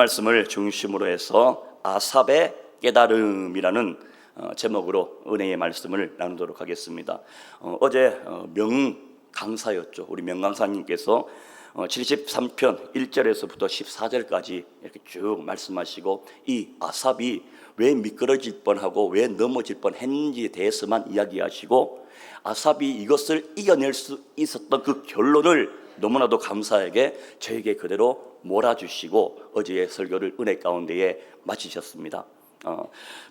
말씀을 중심으로 해서 아삽의 깨달음이라는 제목으로 은혜의 말씀을 나누도록 하겠습니다. 어제 명강사였죠. 우리 명강사님께서 73편 1절에서부터 14절까지 이렇게 쭉 말씀하시고 이 아삽이 왜 미끄러질 뻔하고 왜 넘어질 뻔했는지에 대해서만 이야기하시고 아삽이 이것을 이겨낼 수 있었던 그 결론을 너무나도 감사하게 저에게 그대로 몰아주시고 어제의 설교를 은혜 가운데에 마치셨습니다.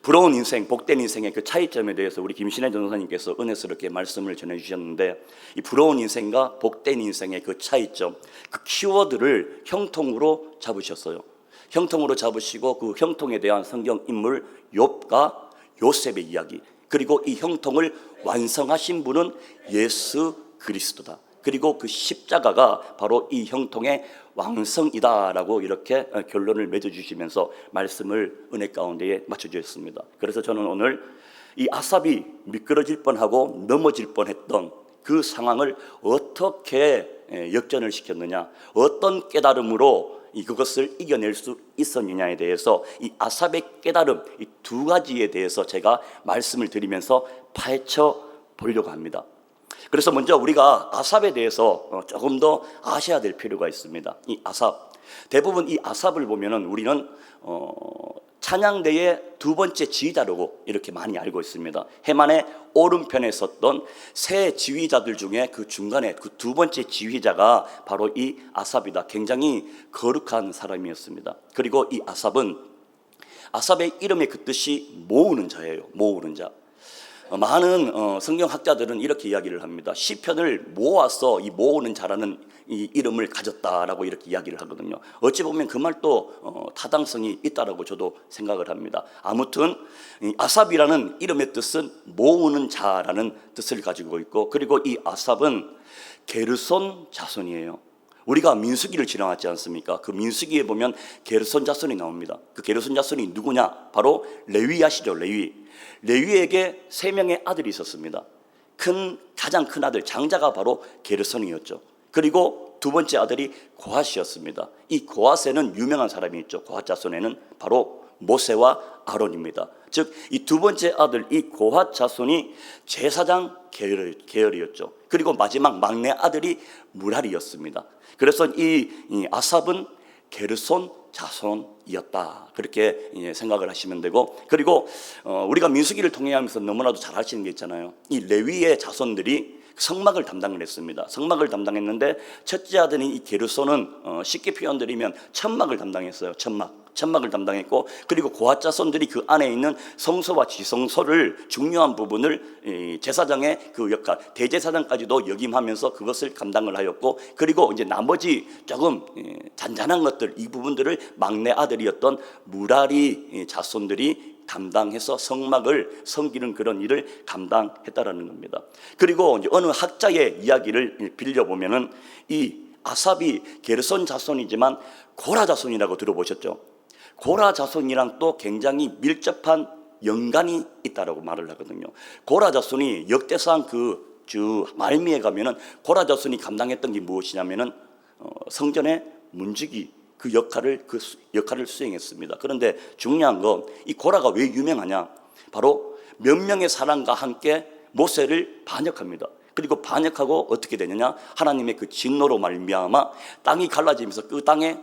부러운 인생, 복된 인생의 그 차이점에 대해서 우리 김신혜 전도사님께서 은혜스럽게 말씀을 전해주셨는데, 이 부러운 인생과 복된 인생의 그 차이점, 그 키워드를 형통으로 잡으셨어요. 형통으로 잡으시고 그 형통에 대한 성경 인물 욥과 요셉의 이야기, 그리고 이 형통을 완성하신 분은 예수 그리스도다. 그리고 그 십자가가 바로 이 형통의 왕성이다라고 이렇게 결론을 맺어주시면서 말씀을 은혜 가운데에 맞춰주셨습니다. 그래서 저는 오늘 이 아삽이 미끄러질 뻔하고 넘어질 뻔했던 그 상황을 어떻게 역전을 시켰느냐, 어떤 깨달음으로 그것을 이겨낼 수 있었느냐에 대해서 이 아삽의 깨달음, 이 두 가지에 대해서 제가 말씀을 드리면서 파헤쳐 보려고 합니다. 그래서 먼저 우리가 아삽에 대해서 조금 더 아셔야 될 필요가 있습니다. 이 아삽, 대부분 이 아삽을 보면은 우리는 찬양대의 두 번째 지휘자라고 이렇게 많이 알고 있습니다. 해만의 오른편에 섰던 세 지휘자들 중에 그 중간에 그 두 번째 지휘자가 바로 이 아삽이다. 굉장히 거룩한 사람이었습니다. 그리고 이 아삽의 이름의 그 뜻이 모으는 자예요. 모으는 자. 많은 성경학자들은 이렇게 이야기를 합니다. 시편을 모아서 이 모으는 자라는 이 이름을 가졌다라고 이렇게 이야기를 하거든요. 어찌 보면 그 말도 타당성이 있다라고 저도 생각을 합니다. 아무튼 이 아삽이라는 이름의 뜻은 모으는 자라는 뜻을 가지고 있고, 그리고 이 아삽은 게르손 자손이에요. 우리가 민수기를 지나왔지 않습니까? 그 민수기에 보면 게르손 자손이 나옵니다. 그 게르손 자손이 누구냐? 바로 레위 아시죠? 레위에게 세 명의 아들이 있었습니다. 가장 큰 아들 장자가 바로 게르손이었죠. 그리고 두 번째 아들이 고핫이었습니다. 이 고핫에는 유명한 사람이 있죠. 고핫 자손에는 바로 모세와 아론입니다. 즉 이 두 번째 아들 이 고핫 자손이 제사장 계열이었죠. 그리고 마지막 막내 아들이 무랄이었습니다. 그래서 이 아삽은 게르손 자손이었다, 그렇게 생각을 하시면 되고, 그리고 우리가 민수기를 통해 하면서 너무나도 잘 아시는 게 있잖아요. 이 레위의 자손들이 성막을 담당을 했습니다. 성막을 담당했는데 첫째 아들인 이 게르손은 쉽게 표현드리면 천막을 담당했어요. 천막을 담당했고, 그리고 고핫 자손들이 그 안에 있는 성소와 지성소를 중요한 부분을 제사장의 그 역할, 대제사장까지도 역임하면서 그것을 감당을 하였고, 그리고 이제 나머지 조금 잔잔한 것들, 이 부분들을 막내 아들이었던 무라리 자손들이 담당해서 성막을 섬기는 그런 일을 감당했다라는 겁니다. 그리고 이제 어느 학자의 이야기를 빌려보면은 이 아삽이 게르손 자손이지만 고라 자손이라고 들어보셨죠? 고라 자손이랑 또 굉장히 밀접한 연관이 있다라고 말을 하거든요. 고라 자손이 역대상 말미에 가면은 고라 자손이 감당했던 게 무엇이냐면은 성전의 문지기 그 역할을 수행했습니다. 그런데 중요한 건 이 고라가 왜 유명하냐? 바로 몇 명의 사람과 함께 모세를 반역합니다. 그리고 반역하고 어떻게 되느냐? 하나님의 그 진노로 말미암아 땅이 갈라지면서 그 땅에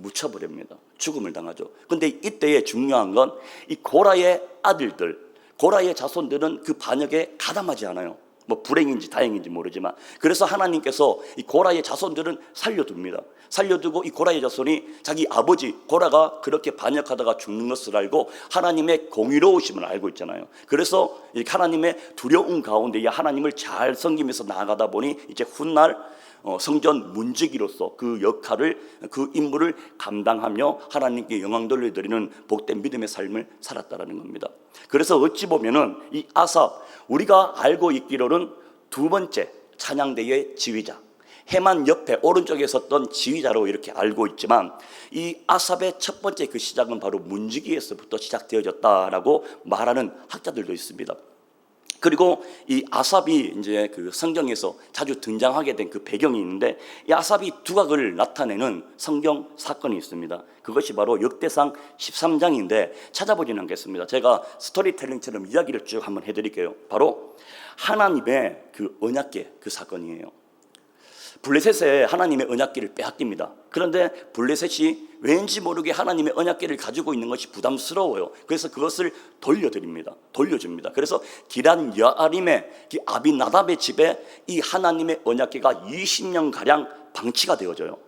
묻혀버립니다. 죽음을 당하죠. 근데 이때의 중요한 건 이 고라의 아들들, 고라의 자손들은 그 반역에 가담하지 않아요. 뭐 불행인지 다행인지 모르지만, 그래서 하나님께서 이 고라의 자손들은 살려둡니다. 살려두고 이 고라의 자손이 자기 아버지 고라가 그렇게 반역하다가 죽는 것을 알고 하나님의 공의로우심을 알고 있잖아요. 그래서 하나님의 두려움 가운데 하나님을 잘 섬기면서 나아가다 보니 이제 훗날 성전 문지기로서 그 역할을, 그 임무를 감당하며 하나님께 영광 돌려드리는 복된 믿음의 삶을 살았다라는 겁니다. 그래서 어찌 보면은 이 아삽, 우리가 알고 있기로는 두 번째 찬양대의 지휘자, 해만 옆에 오른쪽에 섰던 지휘자로 이렇게 알고 있지만, 이 아삽의 첫 번째 그 시작은 바로 문지기에서부터 시작되어졌다라고 말하는 학자들도 있습니다. 그리고 이 아삽이 이제 그 성경에서 자주 등장하게 된 그 배경이 있는데, 이 아삽이 두각을 나타내는 성경 사건이 있습니다. 그것이 바로 역대상 13장인데 찾아보지는 않겠습니다. 제가 스토리텔링처럼 이야기를 쭉 한번 해드릴게요. 바로 하나님의 그 언약궤 그 사건이에요. 블레셋에 하나님의 언약궤를 빼앗깁니다. 그런데 블레셋이 왠지 모르게 하나님의 언약궤를 가지고 있는 것이 부담스러워요. 그래서 그것을 돌려줍니다. 그래서 기란 여아림의 아비나답의 집에 이 하나님의 언약궤가 20년가량 방치가 되어져요.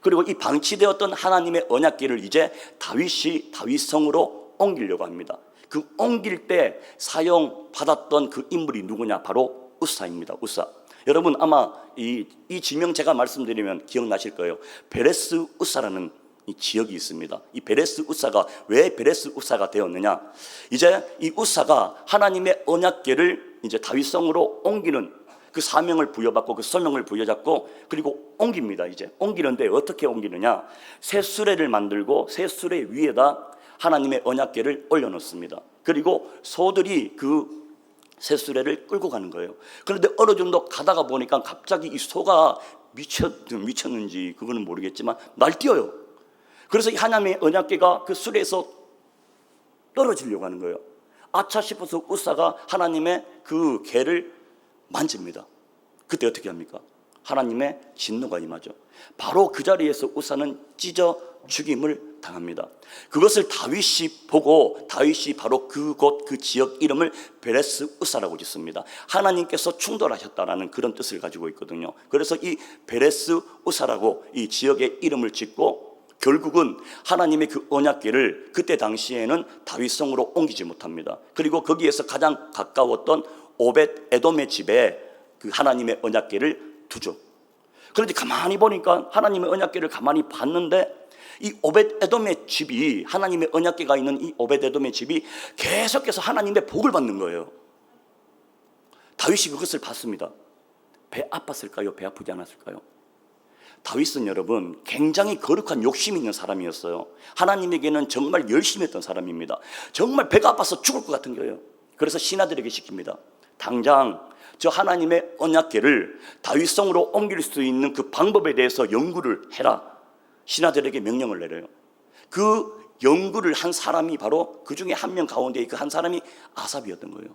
그리고 이 방치되었던 하나님의 언약궤를 이제 다윗이 다윗성으로 옮기려고 합니다. 그 옮길 때 사용받았던 그 인물이 누구냐? 바로 우사입니다. 우사. 여러분 아마 이 지명 제가 말씀드리면 기억나실 거예요. 베레스 우사라는 이 지역이 있습니다. 이 베레스 우사가 왜 베레스 우사가 되었느냐? 이제 이 우사가 하나님의 언약궤를 이제 다윗성으로 옮기는 그 사명을 부여받고 그 소명을 부여잡고 그리고 옮깁니다. 이제 옮기는데 어떻게 옮기느냐? 새 수레를 만들고 새 수레 위에다 하나님의 언약궤를 올려놓습니다. 그리고 소들이 그 새 수레를 끌고 가는 거예요. 그런데 어느 정도 가다가 보니까 갑자기 이 소가 미쳤는지 그거는 모르겠지만 날뛰어요. 그래서 이 하나님의 언약궤가 그 수레에서 떨어지려고 하는 거예요. 아차 싶어서 우사가 하나님의 그 궤를 만집니다. 그때 어떻게 합니까? 하나님의 진노가 임하죠. 바로 그 자리에서 우사는 찢어 죽임을 당합니다. 그것을 다윗이 보고 다윗이 바로 그곳 그 지역 이름을 베레스 우사라고 짓습니다. 하나님께서 충돌하셨다라는 그런 뜻을 가지고 있거든요. 그래서 이 베레스 우사라고 이 지역의 이름을 짓고 결국은 하나님의 그 언약궤를 그때 당시에는 다윗성으로 옮기지 못합니다. 그리고 거기에서 가장 가까웠던 오벳 에돔의 집에 그 하나님의 언약궤를 두죠. 그런데 가만히 보니까 하나님의 언약궤를 가만히 봤는데 이 오벳 에돔의 집이 하나님의 언약궤가 있는 이 오벳 에돔의 집이 계속해서 하나님의 복을 받는 거예요. 다윗이 그것을 봤습니다. 배 아팠을까요? 배 아프지 않았을까요? 다윗은 여러분 굉장히 거룩한 욕심 있는 사람이었어요. 하나님에게는 정말 열심히 했던 사람입니다. 정말 배가 아파서 죽을 것 같은 거예요. 그래서 신하들에게 시킵니다. 당장 저 하나님의 언약궤를 다윗성으로 옮길 수 있는 그 방법에 대해서 연구를 해라. 신하들에게 명령을 내려요. 그 연구를 한 사람이 바로 그 중에 한 명 가운데 그 한 사람이 아삽이었던 거예요.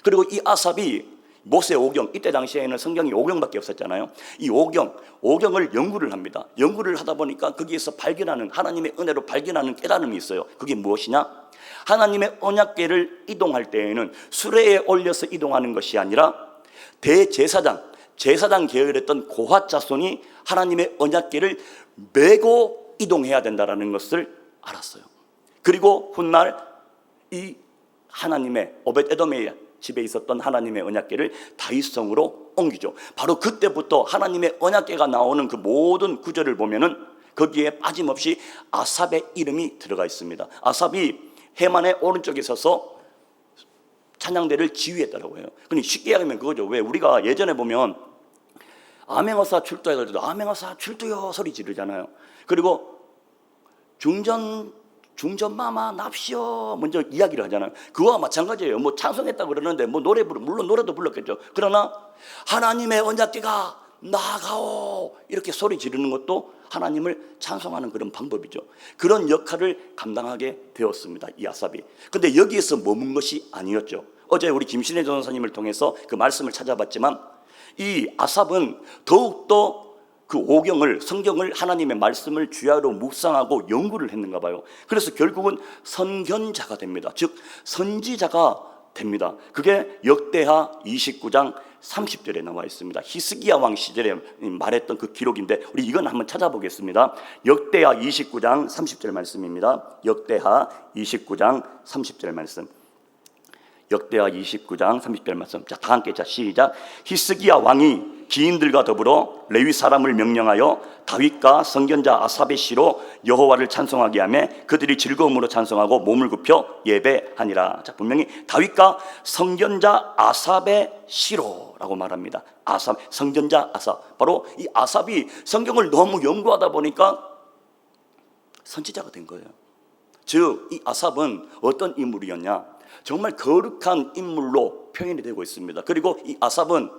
그리고 이 아삽이 모세 오경, 이때 당시에는 성경이 오경밖에 없었잖아요. 이 오경을 연구를 합니다. 연구를 하다 보니까 거기에서 발견하는 하나님의 은혜로 발견하는 깨달음이 있어요. 그게 무엇이냐? 하나님의 언약궤를 이동할 때에는 수레에 올려서 이동하는 것이 아니라 제사장 계열했던 고핫 자손이 하나님의 언약궤를 메고 이동해야 된다라는 것을 알았어요. 그리고 훗날 이 하나님의 오벳 에돔의 집에 있었던 하나님의 언약궤를 다윗성으로 옮기죠. 바로 그때부터 하나님의 언약궤가 나오는 그 모든 구절을 보면은 거기에 빠짐없이 아삽의 이름이 들어가 있습니다. 아삽이 해만의 오른쪽에 서서 찬양대를 지휘했다라고 해요. 근데 쉽게 얘기하면 그거죠. 왜 우리가 예전에 보면 암행어사 출두할 때도 암행어사 출두요 소리 지르잖아요. 그리고 중전마마 납시오 먼저 이야기를 하잖아요. 그거와 마찬가지예요. 뭐 찬송했다고 그러는데 뭐 물론 노래도 불렀겠죠. 그러나 하나님의 언약궤가 나아가오 이렇게 소리 지르는 것도 하나님을 찬송하는 그런 방법이죠. 그런 역할을 감당하게 되었습니다. 이 아삽이. 근데 여기에서 머문 것이 아니었죠. 어제 우리 김신혜 전사님을 통해서 그 말씀을 찾아봤지만 이 아삽은 더욱더 그 오경을 성경을 하나님의 말씀을 주야로 묵상하고 연구를 했는가 봐요. 그래서 결국은 선견자가 됩니다. 즉 선지자가 됩니다. 그게 역대하 29장 30절에 나와 있습니다. 히스기야 왕 시절에 말했던 그 기록인데 우리 이건 한번 찾아보겠습니다. 역대하 29장 30절 말씀입니다. 역대하 29장 30절 말씀. 역대하 29장 30절 말씀. 자, 다 함께 시작. 히스기야 왕이 기인들과 더불어 레위 사람을 명령하여 다윗과 선견자 아삽의 시로 여호와를 찬송하게 하며 그들이 즐거움으로 찬송하고 몸을 굽혀 예배하니라. 자, 분명히 다윗과 선견자 아삽의 시로라고 말합니다. 아삽, 선견자 아삽. 바로 이 아삽이 성경을 너무 연구하다 보니까 선지자가 된 거예요. 즉 이 아삽은 어떤 인물이었냐? 정말 거룩한 인물로 표현이 되고 있습니다. 그리고 이 아삽은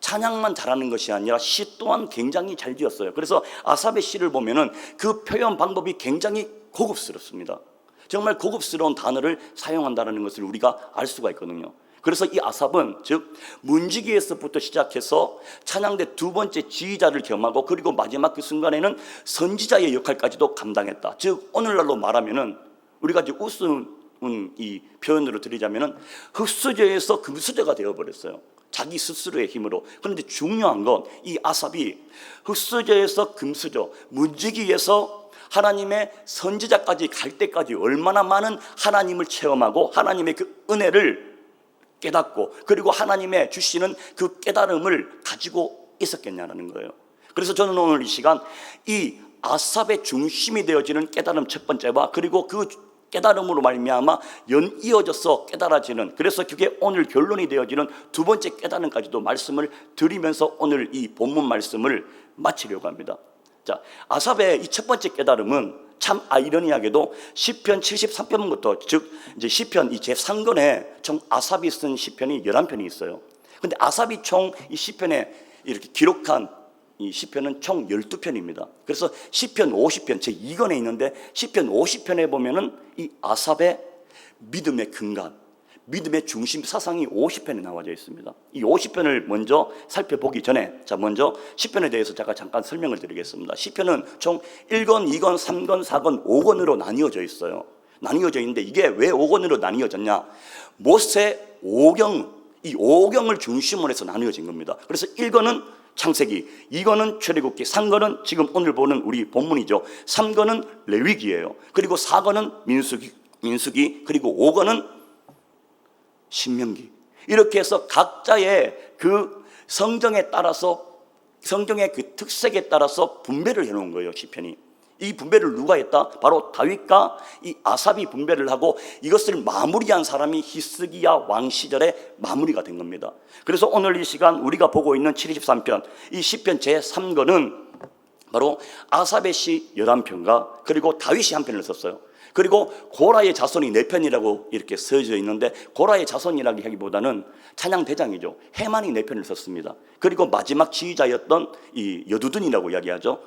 찬양만 잘하는 것이 아니라 시 또한 굉장히 잘 지었어요. 그래서 아삽의 시를 보면은 그 표현 방법이 굉장히 고급스럽습니다. 정말 고급스러운 단어를 사용한다는 것을 우리가 알 수가 있거든요. 그래서 이 아삽은 즉 문지기에서부터 시작해서 찬양대 두 번째 지휘자를 겸하고 그리고 마지막 그 순간에는 선지자의 역할까지도 감당했다. 즉 오늘날로 말하면은 우리가 이제 우스운 이 표현으로 드리자면은 흑수저에서 금수저가 되어버렸어요. 자기 스스로의 힘으로. 그런데 중요한 건 이 아삽이 흑수저에서 금수저, 문지기에서 하나님의 선지자까지 갈 때까지 얼마나 많은 하나님을 체험하고 하나님의 그 은혜를 깨닫고 그리고 하나님의 주시는 그 깨달음을 가지고 있었겠냐는 거예요. 그래서 저는 오늘 이 시간 이 아삽의 중심이 되어지는 깨달음 첫 번째와 그리고 그 깨달음으로 말미암아 연이어져서 깨달아지는, 그래서 그게 오늘 결론이 되어지는 두 번째 깨달음까지도 말씀을 드리면서 오늘 이 본문 말씀을 마치려고 합니다. 자, 아삽의 이 첫 번째 깨달음은 참 아이러니하게도 시편 73편부터 즉 이제 시편 이 제3권에 총 아삽이 쓴 시편이 11편이 있어요. 근데 아삽이 총 이 시편에 이렇게 기록한 이 시편은 총 12편입니다. 그래서 시편 50편 제2권에 있는데 시편 50편에 보면은 이 아삽의 믿음의 근간, 믿음의 중심 사상이 50편에 나와져 있습니다. 이 50편을 먼저 살펴보기 전에 자 먼저 시편에 대해서 제가 잠깐 설명을 드리겠습니다. 시편은 총 1권, 2권, 3권, 4권, 5권으로 나뉘어져 있어요. 나뉘어져 있는데 이게 왜 5권으로 나뉘어졌냐? 모세 5경, 이 5경을 중심으로 해서 나뉘어진 겁니다. 그래서 1권은 창세기, 2권은 출애굽기, 3권은 지금 오늘 보는 우리 본문이죠. 3권은 레위기예요. 그리고 4권은 민수기, 그리고 5권은 신명기. 이렇게 해서 각자의 그 성정에 따라서 성경의 그 특색에 따라서 분배를 해놓은 거예요. 시편이. 이 분배를 누가 했다? 바로 다윗과 이 아삽이 분배를 하고 이것을 마무리한 사람이 히스기야 왕 시절에 마무리가 된 겁니다. 그래서 오늘 이 시간 우리가 보고 있는 73편 이 시편 제3권은 바로 아삽의 시 11편과 그리고 다윗이 한 편을 썼어요. 그리고 고라의 자손이 4편이라고 이렇게 써져 있는데 고라의 자손이라고 하기보다는 찬양 대장이죠. 해만이 4편을 썼습니다. 그리고 마지막 지휘자였던 이 여두둔이라고 이야기하죠.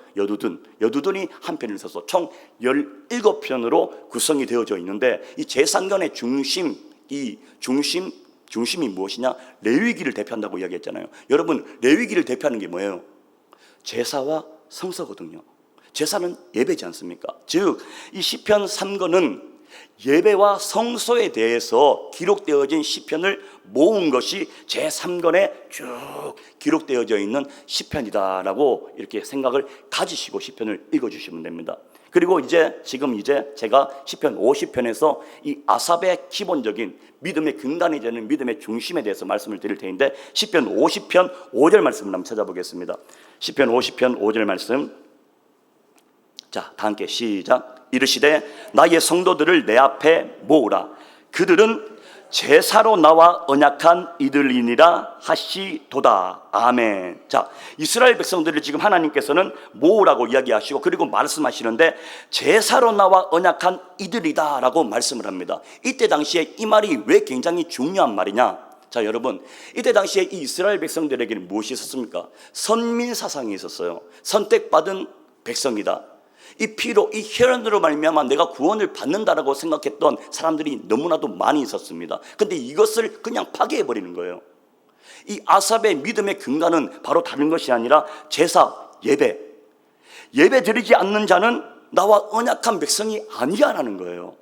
여두둔이 한 편을 써서 총 17편으로 구성이 되어져 있는데 이 제3권의 중심이 무엇이냐? 레위기를 대표한다고 이야기했잖아요. 여러분 레위기를 대표하는 게 뭐예요? 제사와 성서거든요. 제사는 예배지 않습니까? 즉 이 시편 3권은 예배와 성소에 대해서 기록되어진 시편을 모은 것이 제3권에 쭉 기록되어져 있는 시편이다라고 이렇게 생각을 가지시고 시편을 읽어주시면 됩니다. 그리고 지금 제가 시편 50편에서 이 아삽의 기본적인 믿음의 근간이 되는 믿음의 중심에 대해서 말씀을 드릴 텐데 시편 50편 5절 말씀을 한번 찾아보겠습니다. 시편 50편 5절 말씀, 자, 다 함께 시작. 이르시되 나의 성도들을 내 앞에 모으라. 그들은 제사로 나와 언약한 이들이니라 하시도다. 아멘. 자, 이스라엘 백성들을 지금 하나님께서는 모으라고 이야기하시고 그리고 말씀하시는데 제사로 나와 언약한 이들이다 라고 말씀을 합니다. 이때 당시에 이 말이 왜 굉장히 중요한 말이냐? 자, 여러분, 이때 당시에 이 이스라엘 백성들에게는 무엇이 있었습니까? 선민 사상이 있었어요. 선택받은 백성이다. 이 피로, 이 혈연으로 말미암아 내가 구원을 받는다라고 생각했던 사람들이 너무나도 많이 있었습니다. 근데 이것을 그냥 파괴해버리는 거예요. 이 아삽의 믿음의 근간은 바로 다른 것이 아니라 제사, 예배 드리지 않는 자는 나와 언약한 백성이 아니야라는 거예요.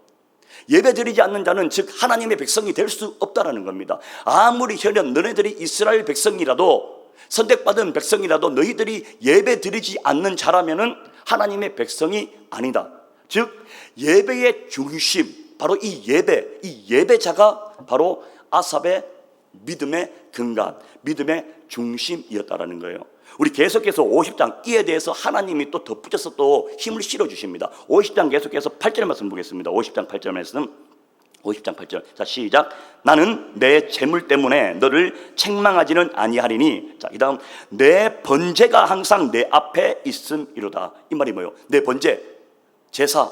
예배 드리지 않는 자는 즉 하나님의 백성이 될 수 없다라는 겁니다. 아무리 혈연, 너네들이 이스라엘 백성이라도 선택받은 백성이라도 너희들이 예배 드리지 않는 자라면은 하나님의 백성이 아니다. 즉 예배의 중심, 바로 이 예배자가 바로 아삽의 믿음의 근간, 믿음의 중심이었다라는 거예요. 우리 계속해서 50장 이에 대해서 하나님이 또 덧붙여서 또 힘을 실어주십니다. 50장 계속해서 8절 말씀 보겠습니다. 50장 8절 말씀, 50장 8절. 자, 시작. 나는 내 재물 때문에 너를 책망하지는 아니하리니. 자, 이 다음, 내 번제가 항상 내 앞에 있음이로다. 이 말이 뭐예요? 내 번제, 제사,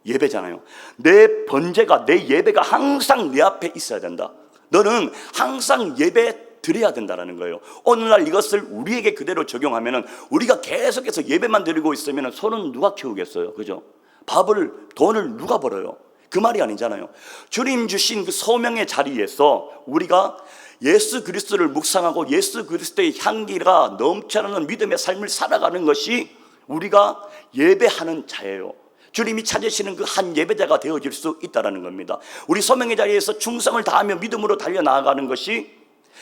예배잖아요. 내 번제가, 내 예배가 항상 내 앞에 있어야 된다. 너는 항상 예배 드려야 된다는 거예요. 오늘날 이것을 우리에게 그대로 적용하면 우리가 계속해서 예배만 드리고 있으면 손은 누가 키우겠어요? 그죠? 돈을 누가 벌어요? 그 말이 아니잖아요. 주님 주신 그 소명의 자리에서 우리가 예수 그리스도를 묵상하고 예수 그리스도의 향기가 넘쳐나는 믿음의 삶을 살아가는 것이 우리가 예배하는 자예요. 주님이 찾으시는 그 한 예배자가 되어질 수 있다는 겁니다. 우리 소명의 자리에서 충성을 다하며 믿음으로 달려나가는 것이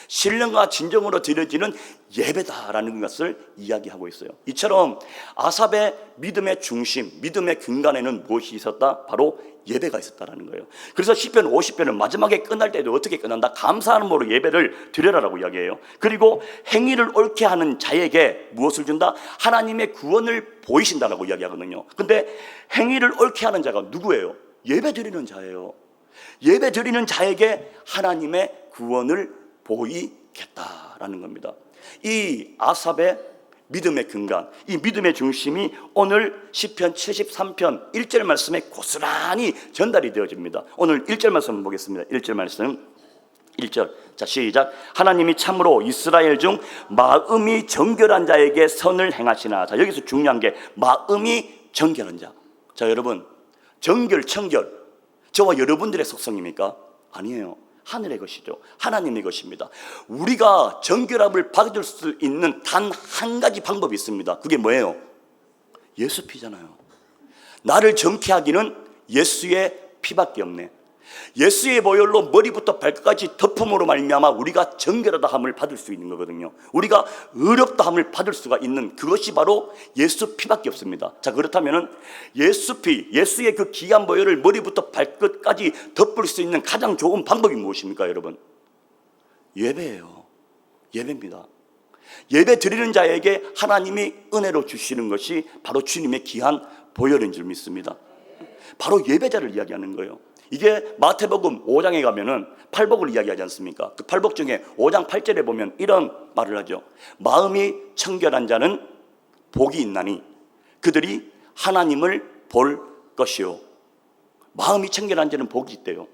신령과 진정으로 드려지는 예배다라는 것을 이야기하고 있어요. 이처럼 아삽의 믿음의 중심, 믿음의 근간에는 무엇이 있었다? 바로 예배가 있었다는 거예요. 그래서 시편 50편은 마지막에 끝날 때도 어떻게 끝난다? 감사함으로 예배를 드려라라고 이야기해요. 그리고 행위를 옳게 하는 자에게 무엇을 준다? 하나님의 구원을 보이신다라고 이야기하거든요. 근데 행위를 옳게 하는 자가 누구예요? 예배 드리는 자예요. 예배 드리는 자에게 하나님의 구원을 보이겠다라는 겁니다. 이 아삽의 믿음의 근간, 이 믿음의 중심이 오늘 시편 73편 1절 말씀에 고스란히 전달이 되어집니다. 오늘 1절 말씀 보겠습니다. 1절 말씀 1절, 자 시작. 하나님이 참으로 이스라엘 중 마음이 정결한 자에게 선을 행하시나. 자 여기서 중요한 게 마음이 정결한 자. 자 여러분, 정결, 청결 저와 여러분들의 속성입니까? 아니에요. 하늘의 것이죠. 하나님의 것입니다. 우리가 정결함을 받을 수 있는 단 한 가지 방법이 있습니다. 그게 뭐예요? 예수 피잖아요. 나를 정케 하기는 예수의 피밖에 없네. 예수의 보혈로 머리부터 발끝까지 덮음으로 말미암아 우리가 정결하다 함을 받을 수 있는 거거든요. 우리가 의롭다 함을 받을 수가 있는 그것이 바로 예수 피밖에 없습니다. 자 그렇다면은 예수 피, 예수의 그 귀한 보혈을 머리부터 발끝까지 덮을 수 있는 가장 좋은 방법이 무엇입니까, 여러분? 예배예요. 예배입니다. 예배 드리는 자에게 하나님이 은혜로 주시는 것이 바로 주님의 귀한 보혈인 줄 믿습니다. 바로 예배자를 이야기하는 거예요. 이게 마태복음 5장에 가면은 팔복을 이야기하지 않습니까? 그 팔복 중에 5장 8절에 보면 이런 말을 하죠. 마음이 청결한 자는 복이 있나니 그들이 하나님을 볼 것이요. 마음이 청결한 자는 복이 있대요.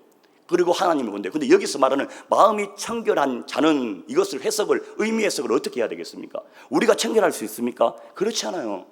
그리고 하나님을 본대요. 근데 여기서 말하는 마음이 청결한 자는 이것을 의미 해석을 어떻게 해야 되겠습니까? 우리가 청결할 수 있습니까? 그렇지 않아요.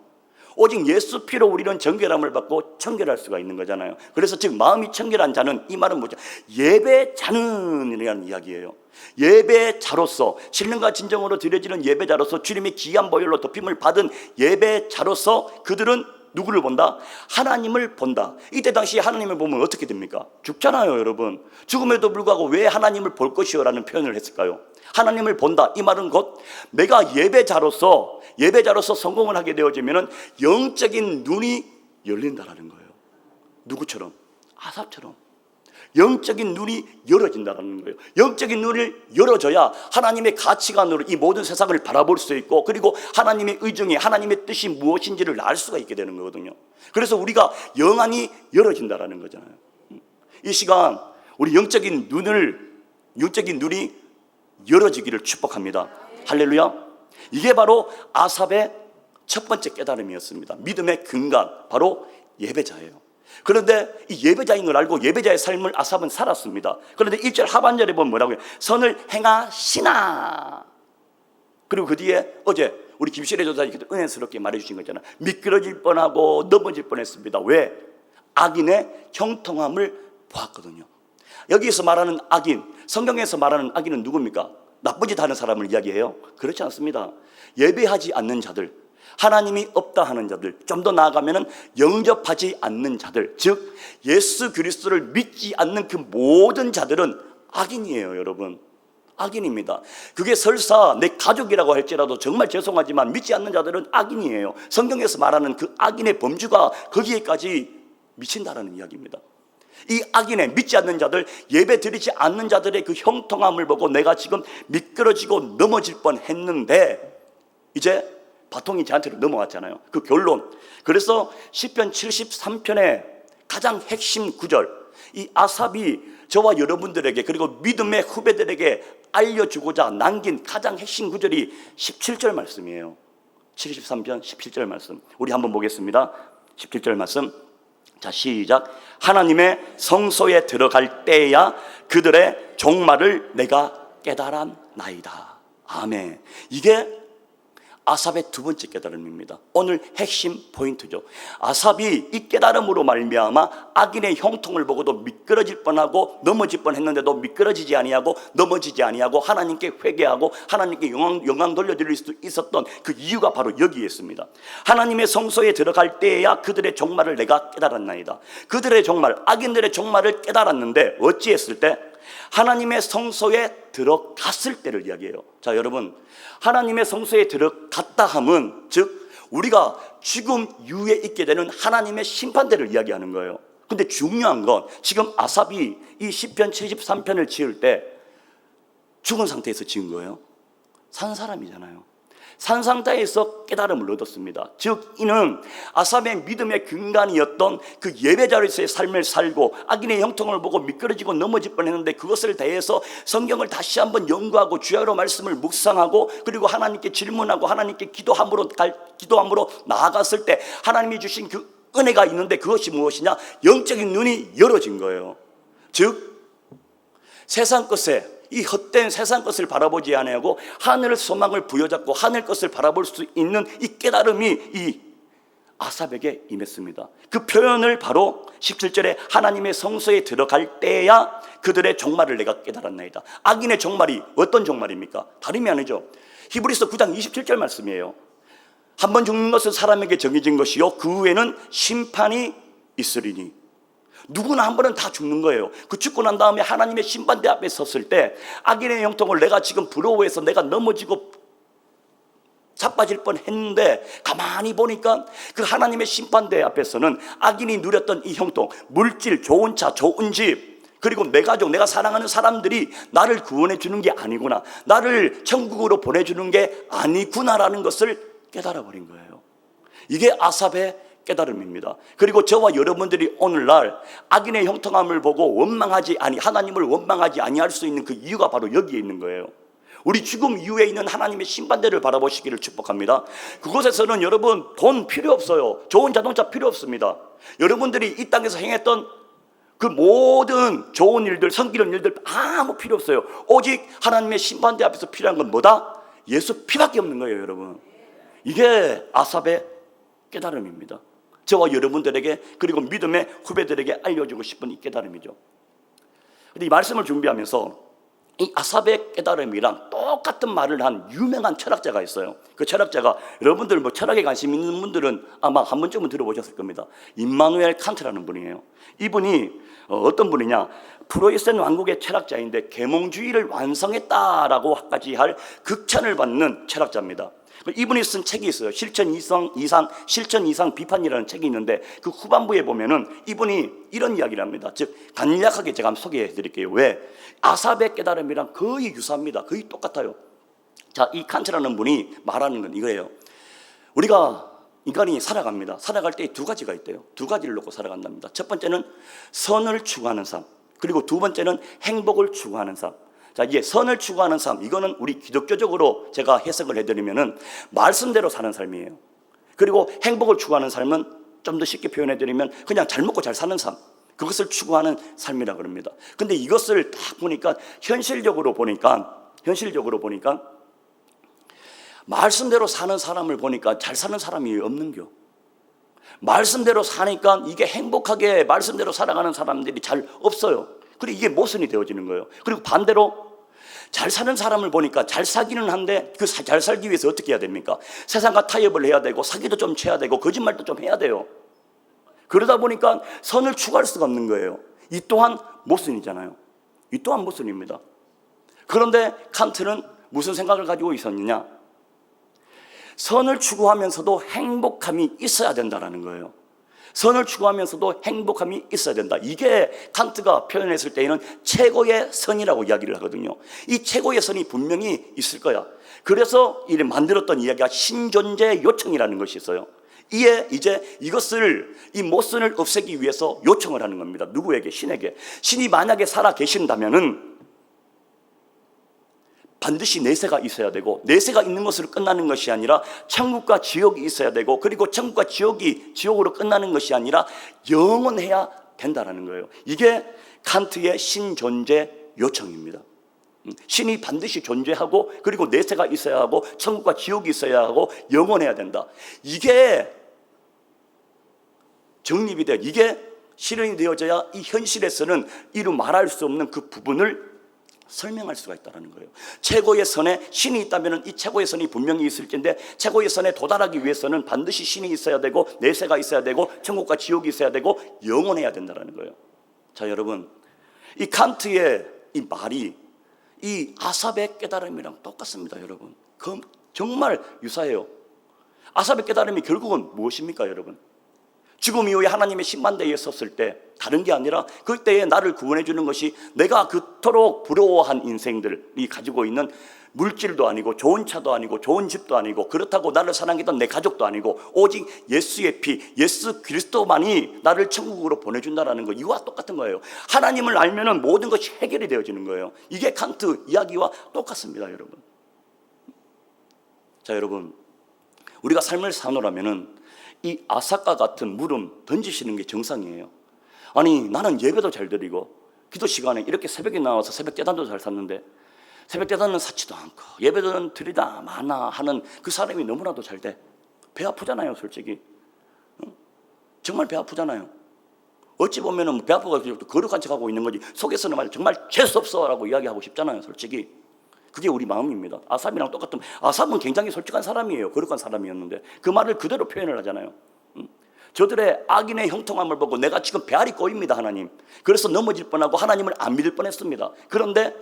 오직 예수 피로 우리는 정결함을 받고 청결할 수가 있는 거잖아요. 그래서 즉 마음이 청결한 자는, 이 말은 뭐죠? 예배자는 이라는 이야기예요. 예배자로서 신령과 진정으로 드려지는 예배자로서 주님의 귀한 보혈로 덮임을 받은 예배자로서 그들은 누구를 본다? 하나님을 본다. 이때 당시 하나님을 보면 어떻게 됩니까? 죽잖아요, 여러분. 죽음에도 불구하고 왜 하나님을 볼 것이요? 라는 표현을 했을까요? 하나님을 본다. 이 말은 곧 내가 예배자로서 성공을 하게 되어지면 영적인 눈이 열린다라는 거예요. 누구처럼? 아삽처럼. 영적인 눈이 열어진다는 거예요. 영적인 눈을 열어줘야 하나님의 가치관으로 이 모든 세상을 바라볼 수 있고, 그리고 하나님의 의중이, 하나님의 뜻이 무엇인지를 알 수가 있게 되는 거거든요. 그래서 우리가 영안이 열어진다는 거잖아요. 이 시간 우리 영적인 눈이 열어지기를 축복합니다. 할렐루야. 이게 바로 아삽의 첫 번째 깨달음이었습니다. 믿음의 근간, 바로 예배자예요. 그런데 이 예배자인 걸 알고 예배자의 삶을 아삽은 살았습니다. 그런데 1절 하반절에 보면 뭐라고요? 선을 행하시나. 그리고 그 뒤에 어제 우리 김실애 조사님께서 은혜스럽게 말해주신 거잖아요. 미끄러질 뻔하고 넘어질 뻔했습니다. 왜? 악인의 형통함을 보았거든요. 여기서 말하는 악인, 성경에서 말하는 악인은 누굽니까? 나쁜 짓 하는 사람을 이야기해요? 그렇지 않습니다. 예배하지 않는 자들, 하나님이 없다 하는 자들, 좀 더 나아가면 영접하지 않는 자들, 즉 예수 그리스도를 믿지 않는 그 모든 자들은 악인이에요, 여러분. 악인입니다. 그게 설사 내 가족이라고 할지라도 정말 죄송하지만 믿지 않는 자들은 악인이에요. 성경에서 말하는 그 악인의 범주가 거기에까지 미친다라는 이야기입니다. 이 악인의, 믿지 않는 자들, 예배 드리지 않는 자들의 그 형통함을 보고 내가 지금 미끄러지고 넘어질 뻔했는데 이제 바통이 저한테로 넘어왔잖아요. 그 결론. 그래서 시편 73편의 가장 핵심 구절, 이 아삽이 저와 여러분들에게, 그리고 믿음의 후배들에게 알려주고자 남긴 가장 핵심 구절이 17절 말씀이에요. 73편 17절 말씀. 우리 한번 보겠습니다. 17절 말씀 자, 시작. 하나님의 성소에 들어갈 때야 그들의 종말을 내가 깨달았나이다. 아멘. 이게 아삽의 두 번째 깨달음입니다. 오늘 핵심 포인트죠. 아삽이 이 깨달음으로 말미암아 악인의 형통을 보고도 미끄러질 뻔하고 넘어질 뻔했는데도 미끄러지지 아니하고 넘어지지 아니하고 하나님께 회개하고 하나님께 영광 돌려드릴 수 있었던 그 이유가 바로 여기에 있습니다. 하나님의 성소에 들어갈 때에야 그들의 종말을 내가 깨달았나이다. 그들의 종말, 악인들의 종말을 깨달았는데 어찌했을 때? 하나님의 성소에 들어갔을 때를 이야기해요. 자, 여러분, 하나님의 성소에 들어갔다 함은 즉 우리가 죽음 이후에 있게 되는 하나님의 심판대를 이야기하는 거예요. 근데 중요한 건 지금 아삽이 이 시편 73편을 지을 때 죽은 상태에서 지은 거예요. 산 사람이잖아요. 산 상태에서 깨달음을 얻었습니다. 즉 이는 아삽의 믿음의 근간이었던 그 예배자로서의 삶을 살고 악인의 형통을 보고 미끄러지고 넘어질 뻔했는데 그것을 대해서 성경을 다시 한번 연구하고 주야로 말씀을 묵상하고 그리고 하나님께 질문하고 하나님께 기도함으로 나아갔을 때 하나님이 주신 그 은혜가 있는데 그것이 무엇이냐? 영적인 눈이 열어진 거예요. 즉 세상 것에 이 헛된 세상 것을 바라보지 아니하고 하늘의 소망을 부여잡고 하늘 것을 바라볼 수 있는 이 깨달음이 이 아삽에게 임했습니다. 그 표현을 바로 17절에 하나님의 성소에 들어갈 때야 그들의 종말을 내가 깨달았나이다. 악인의 종말이 어떤 종말입니까? 다름이 아니죠. 히브리서 9장 27절 말씀이에요. 한 번 죽는 것은 사람에게 정해진 것이요 그 후에는 심판이 있으리니. 누구나 한 번은 다 죽는 거예요. 그 죽고 난 다음에 하나님의 심판대 앞에 섰을 때 악인의 형통을 내가 지금 부러워해서 내가 넘어지고 자빠질 뻔했는데 가만히 보니까 그 하나님의 심판대 앞에서는 악인이 누렸던 이 형통, 물질, 좋은 차, 좋은 집, 그리고 내 가족, 내가 사랑하는 사람들이 나를 구원해 주는 게 아니구나, 나를 천국으로 보내주는 게 아니구나라는 것을 깨달아 버린 거예요. 이게 아삽의 깨달음입니다. 그리고 저와 여러분들이 오늘날 악인의 형통함을 보고 하나님을 원망하지 아니할 수 있는 그 이유가 바로 여기에 있는 거예요. 우리 죽음 이후에 있는 하나님의 심판대를 바라보시기를 축복합니다. 그곳에서는 여러분 돈 필요 없어요. 좋은 자동차 필요 없습니다. 여러분들이 이 땅에서 행했던 그 모든 좋은 일들, 섬기는 일들 아무 필요 없어요. 오직 하나님의 심판대 앞에서 필요한 건 뭐다? 예수 피밖에 없는 거예요, 여러분. 이게 아삽의 깨달음입니다. 저와 여러분들에게 그리고 믿음의 후배들에게 알려주고 싶은 이 깨달음이죠. 근데 이 말씀을 준비하면서 이 아삽의 깨달음이랑 똑같은 말을 한 유명한 철학자가 있어요. 그 철학자가 여러분들 뭐 철학에 관심 있는 분들은 아마 한 번쯤은 들어보셨을 겁니다. 임마누엘 칸트라는 분이에요. 이분이 어떤 분이냐? 프로이센 왕국의 철학자인데 계몽주의를 완성했다라고까지 할 극찬을 받는 철학자입니다. 이분이 쓴 책이 있어요. 실천 이상 비판이라는 책이 있는데 그 후반부에 보면은 이분이 이런 이야기를 합니다. 즉 간략하게 제가 한번 소개해 드릴게요. 왜? 아삽의 깨달음이랑 거의 유사합니다. 거의 똑같아요. 자, 이 칸트라는 분이 말하는 건 이거예요. 우리가 인간이 살아갑니다. 살아갈 때 두 가지가 있대요. 두 가지를 놓고 살아간답니다. 첫 번째는 선을 추구하는 삶, 그리고 두 번째는 행복을 추구하는 삶. 자, 이제 선을 추구하는 삶, 이거는 우리 기독교적으로 제가 해석을 해드리면은 말씀대로 사는 삶이에요. 그리고 행복을 추구하는 삶은 좀 더 쉽게 표현해드리면 그냥 잘 먹고 잘 사는 삶, 그것을 추구하는 삶이라고 그럽니다. 근데 이것을 딱 보니까 현실적으로 보니까 말씀대로 사는 사람을 보니까 잘 사는 사람이 없는겨. 말씀대로 사니까 이게 행복하게 말씀대로 살아가는 사람들이 잘 없어요. 그리고 이게 모순이 되어지는 거예요. 그리고 반대로 잘 사는 사람을 보니까 잘 살기는 한데 그 잘 살기 위해서 어떻게 해야 됩니까? 세상과 타협을 해야 되고 사기도 좀 쳐야 되고 거짓말도 좀 해야 돼요. 그러다 보니까 선을 추구할 수가 없는 거예요. 이 또한 모순이잖아요. 이 또한 모순입니다. 그런데 칸트는 무슨 생각을 가지고 있었느냐? 선을 추구하면서도 행복함이 있어야 된다는 거예요. 선을 추구하면서도 행복함이 있어야 된다. 이게 칸트가 표현했을 때에는 최고의 선이라고 이야기를 하거든요. 이 최고의 선이 분명히 있을 거야. 그래서 이를 만들었던 이야기가 신존재 요청이라는 것이 있어요. 이제 이것을 이 모순을 없애기 위해서 요청을 하는 겁니다. 누구에게? 신에게. 신이 만약에 살아 계신다면은 반드시 내세가 있어야 되고, 내세가 있는 것으로 끝나는 것이 아니라 천국과 지옥이 있어야 되고, 그리고 천국과 지옥이 지옥으로 끝나는 것이 아니라 영원해야 된다라는 거예요. 이게 칸트의 신존재 요청입니다. 신이 반드시 존재하고, 그리고 내세가 있어야 하고, 천국과 지옥이 있어야 하고, 영원해야 된다. 이게 정립이 돼요. 이게 실현이 되어져야 이 현실에서는 이루 말할 수 없는 그 부분을 설명할 수가 있다는 거예요. 최고의 선에 신이 있다면 이 최고의 선이 분명히 있을 텐데, 최고의 선에 도달하기 위해서는 반드시 신이 있어야 되고, 내세가 있어야 되고, 천국과 지옥이 있어야 되고, 영원해야 된다는 거예요. 자, 여러분, 이 칸트의 이 말이 이 아삽의 깨달음이랑 똑같습니다. 여러분, 정말 유사해요. 아삽의 깨달음이 결국은 무엇입니까? 여러분, 죽음 이후에 하나님의 심판대에 섰을 때 다른 게 아니라 그때에 나를 구원해 주는 것이 내가 그토록 부러워한 인생들이 가지고 있는 물질도 아니고, 좋은 차도 아니고, 좋은 집도 아니고, 그렇다고 나를 사랑했던 내 가족도 아니고, 오직 예수의 피, 예수 그리스도만이 나를 천국으로 보내준다라는 거, 이와 똑같은 거예요. 하나님을 알면은 모든 것이 해결이 되어지는 거예요. 이게 칸트 이야기와 똑같습니다. 여러분, 자, 여러분, 우리가 삶을 사노라면은 이 아삭과 같은 물음 던지시는 게 정상이에요. 아니, 나는 예배도 잘 드리고 기도 시간에 이렇게 새벽에 나와서 새벽 제단도 잘 샀는데 새벽 제단은 사지도 않고 예배는 드리다 마나 하는 그 사람이 너무나도 잘 돼. 배 아프잖아요, 솔직히. 정말 배 아프잖아요. 어찌 보면은 배 아프고 거룩한 척하고 있는 거지, 속에서는 말 정말 재수없어라고 이야기하고 싶잖아요, 솔직히. 그게 우리 마음입니다. 아삽이랑 똑같은, 아삽은 굉장히 솔직한 사람이에요. 거룩한 사람이었는데 그 말을 그대로 표현을 하잖아요. 저들의 악인의 형통함을 보고 내가 지금 배알이 꼬입니다, 하나님. 그래서 넘어질 뻔하고 하나님을 안 믿을 뻔했습니다. 그런데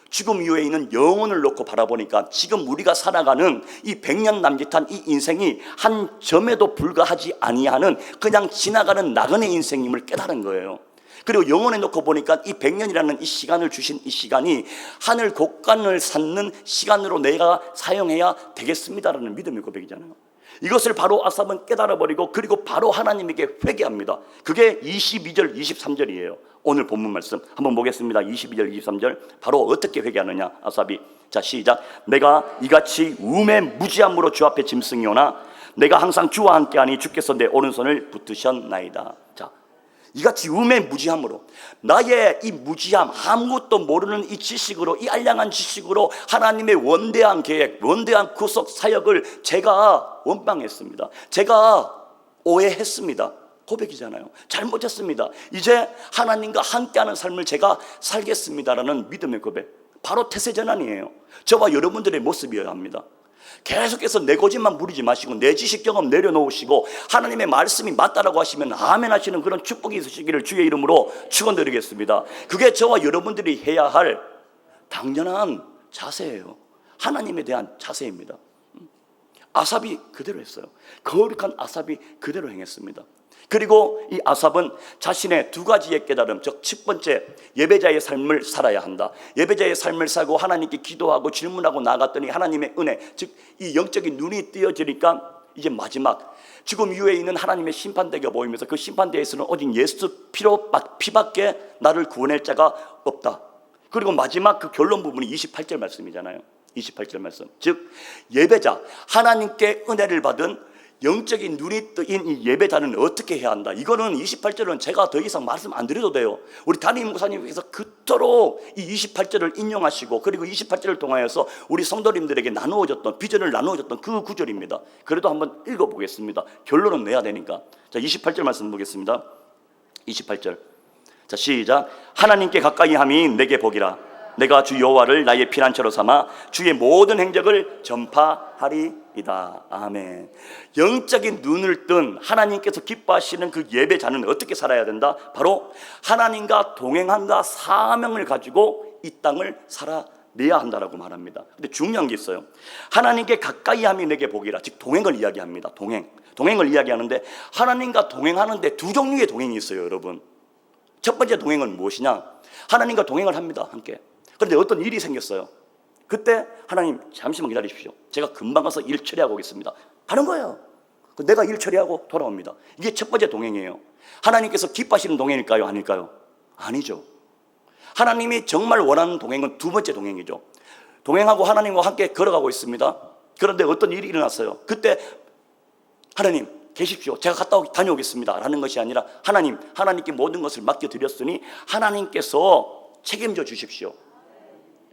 죽음 이후에 있는 영혼을 놓고 바라보니까 지금 우리가 살아가는 이 100년 남짓한 이 인생이 한 점에도 불과하지 아니하는 그냥 지나가는 나그네 인생임을 깨달은 거예요. 그리고 영혼에 놓고 보니까 이 100년이라는 이 시간을 주신 이 시간이 하늘 곳간을 쌓는 시간으로 내가 사용해야 되겠습니다라는 믿음의 고백이잖아요. 이것을 바로 아삽은 깨달아버리고, 그리고 바로 하나님에게 회개합니다. 그게 22절 23절이에요 오늘 본문 말씀 한번 보겠습니다. 22절 23절 바로 어떻게 회개하느냐, 아삽이. 자, 시작. 내가 이같이 우매무지함으로 주 앞에 짐승이오나 내가 항상 주와 함께하니 주께서 내 오른손을 붙드셨나이다. 자, 이같이 우매무지함으로, 나의 이 무지함, 아무것도 모르는 이 지식으로, 이 알량한 지식으로 하나님의 원대한 계획, 원대한 구속 사역을 제가 원망했습니다. 제가 오해했습니다. 고백이잖아요. 잘못했습니다. 이제 하나님과 함께하는 삶을 제가 살겠습니다라는 믿음의 고백, 바로 태세전환이에요. 저와 여러분들의 모습이어야 합니다. 계속해서 내 고집만 부리지 마시고 내 지식 경험 내려놓으시고 하나님의 말씀이 맞다라고 하시면 아멘 하시는 그런 축복이 있으시기를 주의 이름으로 축원드리겠습니다. 그게 저와 여러분들이 해야 할 당연한 자세예요. 하나님에 대한 자세입니다. 아삽이 그대로 했어요. 거룩한 아삽이 그대로 행했습니다. 그리고 이 아삽은 자신의 두 가지의 깨달음, 즉 첫 번째, 예배자의 삶을 살아야 한다. 예배자의 삶을 살고 하나님께 기도하고 질문하고 나아갔더니 하나님의 은혜, 즉 이 영적인 눈이 띄어지니까 이제 마지막 죽음 이후에 있는 하나님의 심판대가 보이면서 그 심판대에서는 오직 예수 피밖에 나를 구원할 자가 없다. 그리고 마지막 그 결론 부분이 28절 말씀이잖아요. 28절 말씀, 즉 예배자, 하나님께 은혜를 받은 영적인 눈이 뜨인 이 예배자는 어떻게 해야 한다. 이거는 28절은 제가 더 이상 말씀 안 드려도 돼요. 우리 담임 목사님께서 그토록 이 28절을 인용하시고, 그리고 28절을 통하여서 우리 성도님들에게 나누어졌던, 비전을 나누어졌던 그 구절입니다. 그래도 한번 읽어보겠습니다. 결론은 내야 되니까. 자, 28절 말씀 보겠습니다. 28절. 자, 시작. 하나님께 가까이 함이 내게 복이라. 내가 주 여호와를 나의 피난처로 삼아 주의 모든 행적을 전파하리이다. 아멘. 영적인 눈을 뜬 하나님께서 기뻐하시는 그 예배자는 어떻게 살아야 된다? 바로 하나님과 동행한다 사명을 가지고 이 땅을 살아내야 한다라고 말합니다. 근데 중요한 게 있어요. 하나님께 가까이 함이 내게 복이라. 즉 동행을 이야기합니다. 동행을 이야기하는데, 하나님과 동행하는데 두 종류의 동행이 있어요, 여러분. 첫 번째 동행은 무엇이냐? 하나님과 동행을 합니다, 함께. 그런데 어떤 일이 생겼어요. 그때 하나님 잠시만 기다리십시오. 제가 금방 가서 일 처리하고 오겠습니다. 가는 거예요. 내가 일 처리하고 돌아옵니다. 이게 첫 번째 동행이에요. 하나님께서 기뻐하시는 동행일까요? 아닐까요? 아니죠. 하나님이 정말 원하는 동행은 두 번째 동행이죠. 동행하고 하나님과 함께 걸어가고 있습니다. 그런데 어떤 일이 일어났어요. 그때 하나님 계십시오, 제가 다녀오겠습니다 라는 것이 아니라 하나님께 모든 것을 맡겨드렸으니 하나님께서 책임져 주십시오.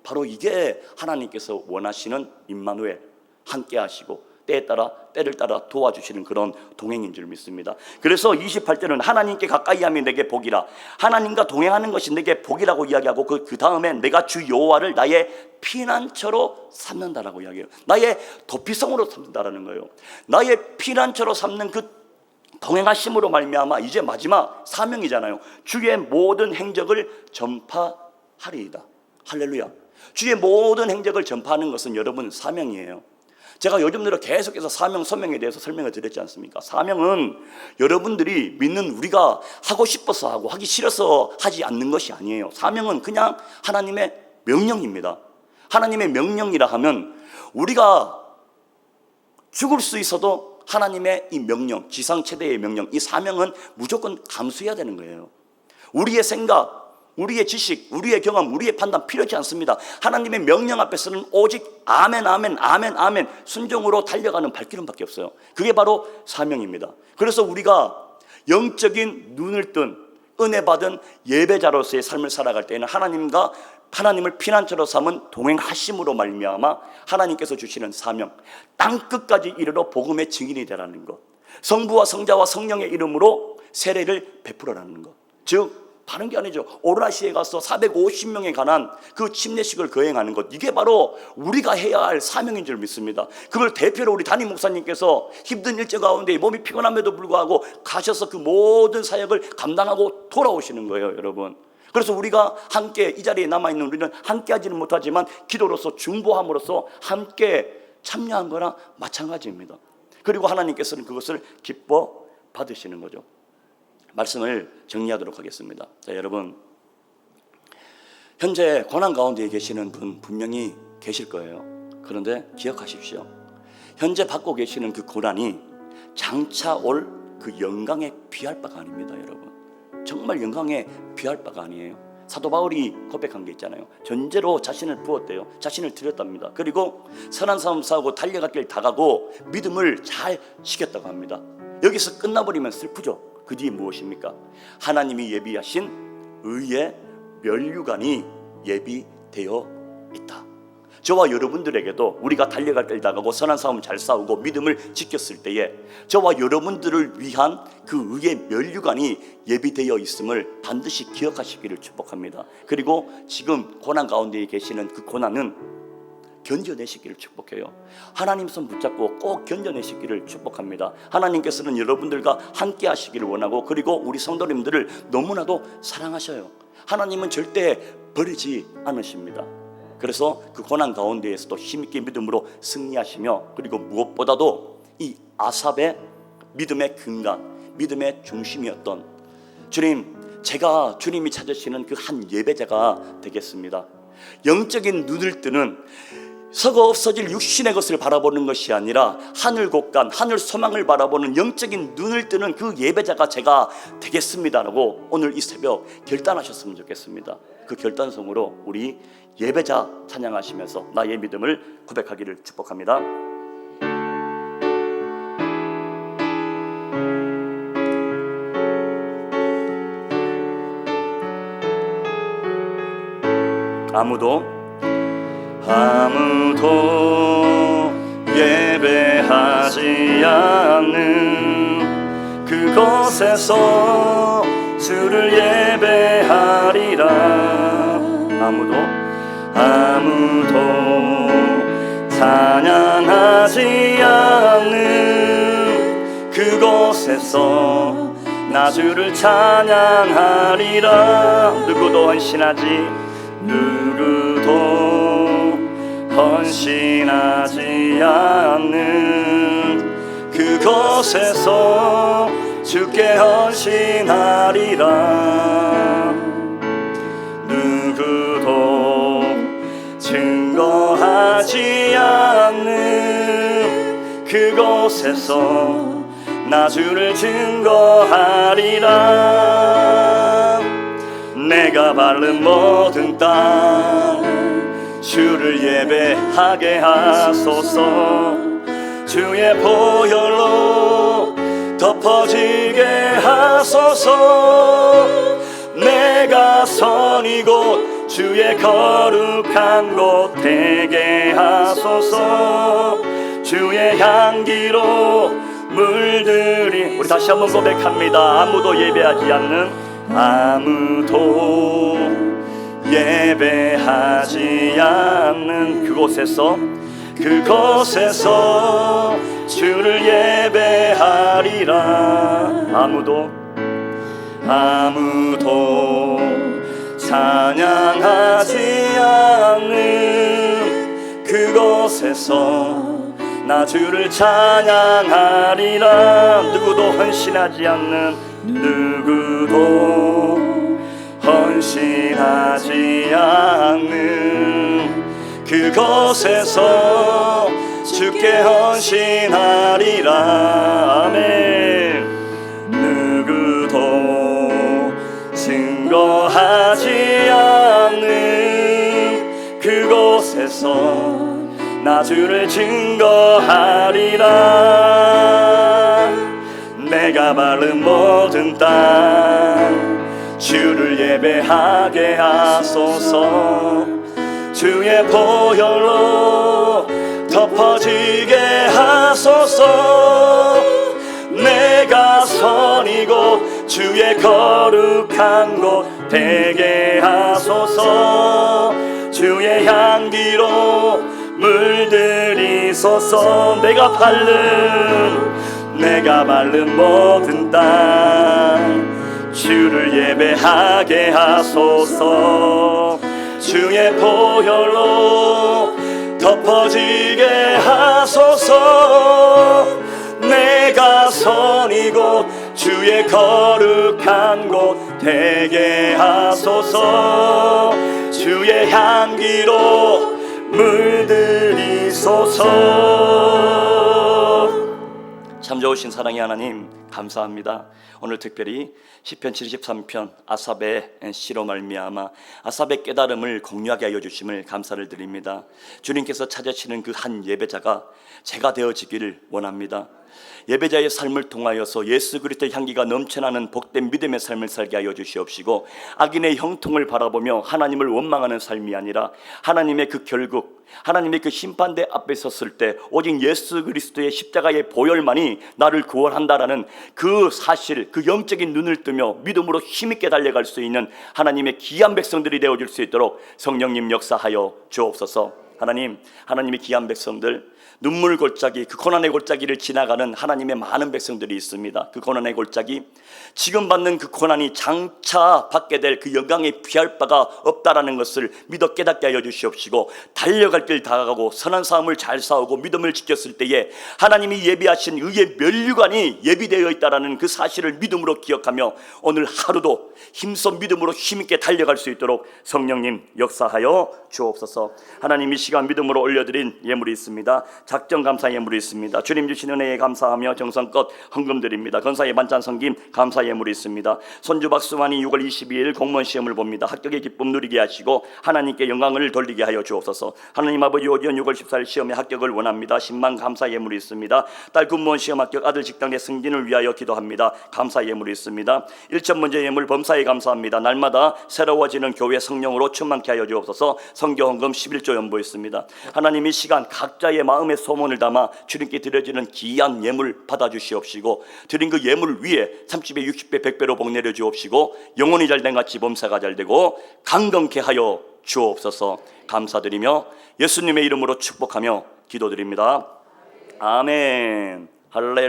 바로 이게 하나님께서 원하시는 임마누엘, 함께 하시고 때를 따라 도와주시는 그런 동행인 줄 믿습니다. 그래서 28절은 하나님께 가까이 하면 내게 복이라, 하나님과 동행하는 것이 내게 복이라고 이야기하고 그 다음에 내가 주 여호와를 나의 피난처로 삼는다라고 이야기해요. 나의 도피성으로 삼는다라는 거예요. 나의 피난처로 삼는 그 동행하심으로 말미암아 이제 마지막 사명이잖아요. 주의 모든 행적을 전파하리이다. 할렐루야. 주의 모든 행적을 전파하는 것은 여러분 사명이에요. 제가 요즘 들어 계속해서 사명, 소명에 대해서 설명을 드렸지 않습니까? 사명은 여러분들이 믿는 우리가 하고 싶어서 하고 하기 싫어서 하지 않는 것이 아니에요. 사명은 그냥 하나님의 명령입니다. 하나님의 명령이라 하면 우리가 죽을 수 있어도 하나님의 이 명령, 지상 최대의 명령, 이 사명은 무조건 감수해야 되는 거예요. 우리의 생각, 우리의 지식, 우리의 경험, 우리의 판단 필요하지 않습니다. 하나님의 명령 앞에서는 오직 아멘, 아멘, 아멘, 아멘 순종으로 달려가는 발걸음밖에 없어요. 그게 바로 사명입니다. 그래서 우리가 영적인 눈을 뜬 은혜 받은 예배자로서의 삶을 살아갈 때에는 하나님을 피난처로 삼은 동행하심으로 말미암아 하나님께서 주시는 사명, 땅끝까지 이르러 복음의 증인이 되라는 것, 성부와 성자와 성령의 이름으로 세례를 베풀어라는 것, 즉 다른 게 아니죠. 오라시에 가서 450명에 관한 그 침례식을 거행하는 것, 이게 바로 우리가 해야 할 사명인 줄 믿습니다. 그걸 대표로 우리 담임 목사님께서 힘든 일정 가운데 몸이 피곤함에도 불구하고 가셔서 그 모든 사역을 감당하고 돌아오시는 거예요, 여러분. 그래서 우리가 함께 이 자리에 남아있는 우리는 함께 하지는 못하지만 기도로서 중보함으로써 함께 참여한 거랑 마찬가지입니다. 그리고 하나님께서는 그것을 기뻐 받으시는 거죠. 말씀을 정리하도록 하겠습니다. 자, 여러분, 현재 고난 가운데 계시는 분 분명히 계실 거예요. 그런데 기억하십시오. 현재 받고 계시는 그 고난이 장차 올 그 영광에 비할 바가 아닙니다, 여러분. 정말 영광에 비할 바가 아니에요. 사도 바울이 고백한 게 있잖아요. 전제로 자신을 부었대요. 자신을 드렸답니다. 그리고 선한 싸움 싸우고 달려갈 길 다 가고 믿음을 잘 지켰다고 합니다. 여기서 끝나버리면 슬프죠. 그 뒤에 무엇입니까? 하나님이 예비하신 의의 면류관이 예비되어 있다. 저와 여러분들에게도 우리가 달려갈 길 다 가고 선한 싸움 잘 싸우고 믿음을 지켰을 때에 저와 여러분들을 위한 그 의의 면류관이 예비되어 있음을 반드시 기억하시기를 축복합니다. 그리고 지금 고난 가운데 계시는 그 고난은 견뎌내시기를 축복해요. 하나님 손 붙잡고 꼭 견뎌내시기를 축복합니다. 하나님께서는 여러분들과 함께 하시기를 원하고, 그리고 우리 성도님들을 너무나도 사랑하셔요. 하나님은 절대 버리지 않으십니다. 그래서 그 고난 가운데에서도 힘있게 믿음으로 승리하시며, 그리고 무엇보다도 이 아삽의 믿음의 근간, 믿음의 중심이었던 주님, 제가 주님이 찾으시는 그 한 예배자가 되겠습니다. 영적인 눈을 뜨는 서거 없어질 육신의 것을 바라보는 것이 아니라 하늘 곳간, 하늘 소망을 바라보는 영적인 눈을 뜨는 그 예배자가 제가 되겠습니다라고 오늘 이 새벽 결단하셨으면 좋겠습니다. 그 결단성으로 우리 예배자 찬양하시면서 나의 믿음을 고백하기를 축복합니다. 아무도 예배하지 않는 그곳에서 주를 예배하리라. 아무도 찬양하지 않는 그곳에서 나 주를 찬양하리라. 누구도 헌신하지 않는 그곳에서 주께 헌신하리라. 누구도 증거하지 않는 그곳에서 나 주를 증거하리라. 내가 밟은 모든 땅 주 주를 예배하게 하소서. 주의 보혈로 덮어지게 하소서. 내가 선 이곳 주의 거룩한 곳 되게 하소서. 주의 향기로 물들이, 우리 다시 한번 고백합니다. 아무도 예배하지 않는, 아무도 예배하지 않는 그곳에서 주를 예배하리라. 아무도 찬양하지 않는 그곳에서 나 주를 찬양하리라. 누구도 헌신하지 않는, 누구도 헌신하지 않는 그곳에서 주께 헌신하리라. 아멘. 누구도 증거하지 않는 그곳에서 나 주를 증거하리라. 내가 밟은 모든 땅 주를 예배하게 하소서. 주의 보혈로 덮어지게 하소서. 내가 선 이곳 주의 거룩한 곳 되게 하소서. 주의 향기로 물들이소서. 내가 밟는 모든 땅 주를 예배하게 하소서. 주의 보혈로 덮어지게 하소서. 내가 선 이곳 주의 거룩한 곳 되게 하소서. 주의 향기로 물들이소서. 참 좋으신 사랑의 하나님, 감사합니다. 오늘 특별히 시편 73편 아삽의 시로 말미암아 아삽의 깨달음을 공유하게 하여 주심을 감사를 드립니다. 주님께서 찾으시는 그 한 예배자가 제가 되어지기를 원합니다. 예배자의 삶을 통하여서 예수 그리스도의 향기가 넘쳐나는 복된 믿음의 삶을 살게 하여 주시옵시고, 악인의 형통을 바라보며 하나님을 원망하는 삶이 아니라 하나님의 그 결국, 하나님의 그 심판대 앞에 섰을 때 오직 예수 그리스도의 십자가의 보혈만이 나를 구원한다라는 그 사실, 그 영적인 눈을 뜨며 믿음으로 힘있게 달려갈 수 있는 하나님의 귀한 백성들이 되어줄 수 있도록 성령님 역사하여 주옵소서. 하나님의 귀한 백성들, 눈물 골짜기, 그 고난의 골짜기를 지나가는 하나님의 많은 백성들이 있습니다. 그 고난의 골짜기, 지금 받는 그 고난이 장차 받게 될 그 영광에 피할 바가 없다라는 것을 믿어 깨닫게 하여 주시옵시고, 달려갈 길 다가가고 선한 싸움을 잘 싸우고 믿음을 지켰을 때에 하나님이 예비하신 의의 면류관이 예비되어 있다라는 그 사실을 믿음으로 기억하며 오늘 하루도 힘써 믿음으로 힘있게 달려갈 수 있도록 성령님 역사하여 주옵소서. 하나님, 이 시간 믿음으로 올려드린 예물이 있습니다. 작정 감사 예물이 있습니다. 주님 주신 은혜에 감사하며 정성껏 헌금 드립니다. 건사의 반찬 섬김 감사 예물이 있습니다. 손주 박수만이 6월 22일 공무원 시험을 봅니다. 합격의 기쁨 누리게 하시고 하나님께 영광을 돌리게 하여 주옵소서. 하나님 아버지, 오디온 6월 14일 시험에 합격을 원합니다. 10만 감사 예물이 있습니다. 딸 군무원 시험 합격, 아들 직장내 승진을 위하여 기도합니다. 감사 예물이 있습니다. 1천 문제 예물 범사에 감사합니다. 날마다 새로워지는 교회 성령으로 충만케 하여 주옵소서. 성교 헌금 11조 연보했습니다. 하나님, 이 시간 각자의 마음의 소원을 담아 주님께 드려지는 귀한 예물 받아주시옵시고, 드린 그 예물 위에 30배, 60배, 100배로 복 내려 주옵시고, 영혼이 잘된 같이 범사가 잘되고 강건케 하여 주옵소서. 감사드리며 예수님의 이름으로 축복하며 기도드립니다. 아멘. 할렐루야.